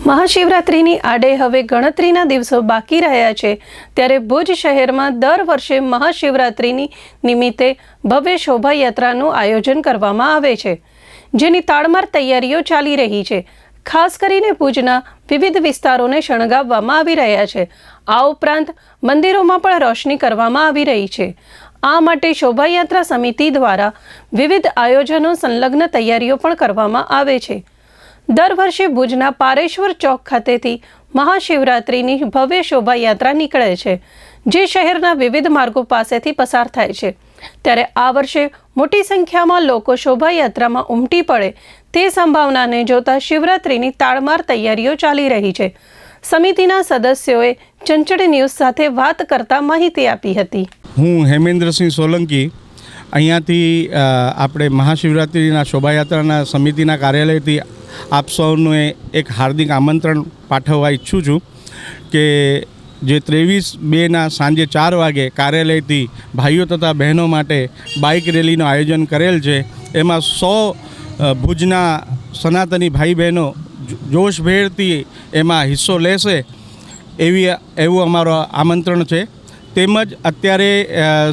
મહાશિવરાત્રિની આડે હવે ગણતરીના દિવસો બાકી રહ્યા છે ત્યારે ભુજ શહેરમાં દર વર્ષે મહાશિવરાત્રિની નિમિત્તે ભવ્ય શોભાયાત્રાનું આયોજન કરવામાં આવે છે, જેની તાડમાર તૈયારીઓ ચાલી રહી છે। ખાસ કરીને ભુજના વિવિધ વિસ્તારોને શણગારવામાં આવી રહ્યા છે। આ ઉપરાંત મંદિરોમાં પણ રોશની કરવામાં આવી રહી છે। આ માટે શોભાયાત્રા સમિતિ દ્વારા વિવિધ આયોજનો સંલગ્ન તૈયારીઓ પણ કરવામાં આવે છે। દર વર્ષે ભુજના પારેશ્વર ચોક ખાતેથી મહાશિવરાત્રિની ભવ્ય શોભાયાત્રા નીકળે છે, જે શહેરના વિવિધ માર્ગો પાસેથી પસાર થાય છે। ત્યારે આ વર્ષે મોટી સંખ્યામાં લોકો શોભાયાત્રામાં ઉમટી પડે તે સંભાવનાને જોતા શિવરાત્રિની તાડમાર તૈયારીઓ ચાલી રહી છે। સમિતિના સદસ્યોએ ચંચળ ન્યૂઝ સાથે વાત કરતા માહિતી આપી હતી। હું હેમેન્દ્રસિંહ સોલંકી અહીંયાથી આપણે મહાશિવરાત્રિના શોભાયાત્રાના સમિતિના કાર્યાલયથી આપ સૌને એક હાર્દિક આમંત્રણ પાઠવવા ઈચ્છું છું કે જે 23/2ના સાંજે 4 વાગે કાર્યાલયથી ભાઈઓ તથા બહેનો માટે બાઇક રેલીનું આયોજન કરેલ છે। એમાં 100 ભુજના સનાતની ભાઈ બહેનો જોશભેરથી એમાં હિસ્સો લેશે એવું અમારું આમંત્રણ છે। તેમજ અત્યારે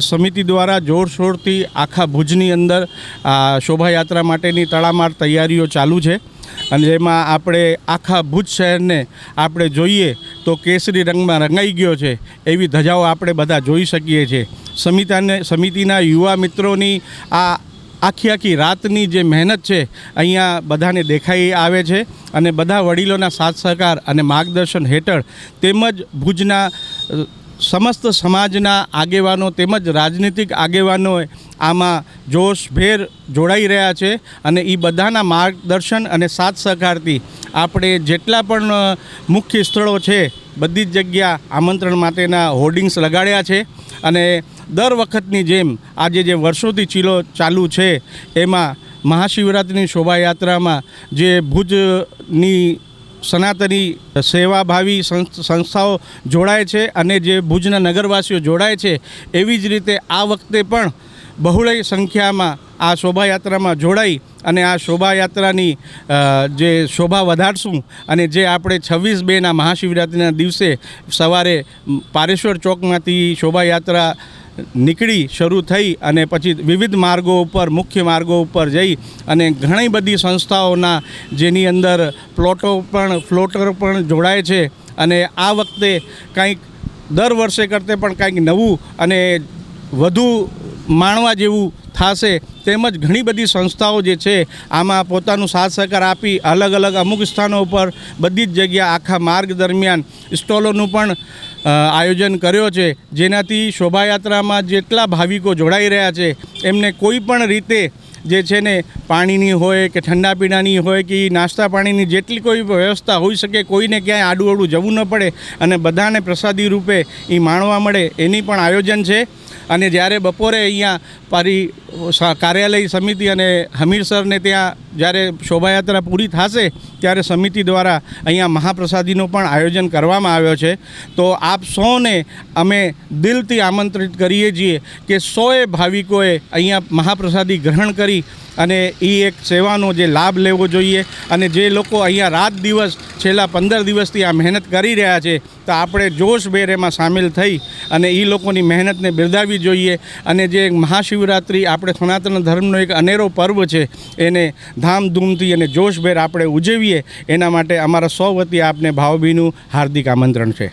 સમિતિ દ્વારા જોરશોરથી આખા ભુજની અંદર શોભાયાત્રા માટેની તડામાર તૈયારીઓ ચાલુ છે અને જેમાં આપણે આખા ભુજ શહેરને આપણે જોઈએ તો કેસરી રંગમાં રંગાઈ ગયો છે એવી ધજાઓ આપણે બધા જોઈ શકીએ છીએ। સમિતિના યુવા મિત્રોની આ આખી રાતની જે મહેનત છે અહીંયા બધાને દેખાઈ આવે છે અને બધા વડીલોના સાથ સહકાર અને માર્ગદર્શન હેઠળ તેમજ ભુજના સમસ્ત સમાજના આગેવાનો તેમજ રાજનીતિક આગેવાનો આમાં જોશભેર જોડાઈ રહ્યા છે અને એ બધાના માર્ગદર્શન અને સાથ સહકારથી આપણે જેટલા પણ મુખ્ય સ્થળો છે બધી જ જગ્યા આમંત્રણ માટેના હોર્ડિંગ્સ લગાડ્યા છે અને દર વખતની જેમ આજે જે વર્ષોથી ચીલો ચાલુ છે એમાં મહાશિવરાત્રિની શોભાયાત્રામાં જે ભુજની સનાતની સેવાભાવી સંસ્થાઓ જોડાય છે અને જે ભુજના નગરવાસીઓ જોડાય છે એવી જ રીતે આ વખતે પણ બહુળય સંખ્યામાં આ શોભાયાત્રામાં જોડાઈ અને આ શોભાયાત્રાની જે શોભા વધારશું અને જે આપણે 26/2ના મહાશિવરાત્રિના દિવસે સવારે પારેશ્વર ચોકમાંથી શોભાયાત્રા નીકળી શરૂ થઈ અને પછી વિવિધ માર્ગો ઉપર મુખ્ય માર્ગો ઉપર જઈ અને ઘણી બધી સંસ્થાઓના જેની અંદર ફ્લોટર પણ જોડાય છે અને આ વખતે કંઈક દર વર્ષે કરતે પણ કંઈક નવું અને વધુ માણવા જેવું થશે। તેમજ ઘણી બધી સંસ્થાઓ જે છે આમાં પોતાનું સાથ સહકાર આપી અલગ અલગ અમુક સ્થાનો ઉપર બધી જ જગ્યા આખા માર્ગ દરમિયાન સ્ટોલોનું પણ આયોજન કર્યો છે, જેનાથી શોભાયાત્રામાં જેટલા ભાવિકો જોડાઈ રહ્યા છે એમને કોઈ પણ રીતે જે છે ને પાણીની હોય કે ઠંડા પીણાની હોય કે નાસ્તા પાણીની જેટલી કોઈ વ્યવસ્થા હોઈ શકે, કોઈને ક્યાંય આડું જવું ન પડે અને બધાને પ્રસાદી રૂપે એ માણવા મળે એની પણ આયોજન છે। અને જ્યારે બપોરે અહીંયા કાર્યાલય સમિતિ અને હમીરસરને ત્યાં જ્યારે શોભાયાત્રા પૂરી થશે ત્યારે સમિતિ દ્વારા અહીંયા મહાપ્રસાદીનું પણ આયોજન કરવામાં આવ્યો છે। તો આપ સૌને અમે દિલથી આમંત્રિત કરીએ છીએ કે 100 ભાવિકોએ અહીંયા મહાપ્રસાદી ગ્રહણ કરી અને એ એક સેવાનો જે લાભ લેવો જોઈએ અને જે લોકો અહીંયા રાત દિવસ છેલ્લા 15 દિવસથી આ મહેનત કરી રહ્યા છે તો આપણે જોશભેર એમાં સામેલ થઈ અને એ લોકોની મહેનતને બિરદાવવી જોઈએ અને જે મહાશિવરાત્રિ આપણે સનાતન ધર્મનો એક અનેરો પર્વ છે એને ધામધૂમથી અને જોશભેર આપણે ઉજવીએ એના માટે અમારા સૌ વતી આપને ભાવભીનું હાર્દિક આમંત્રણ છે।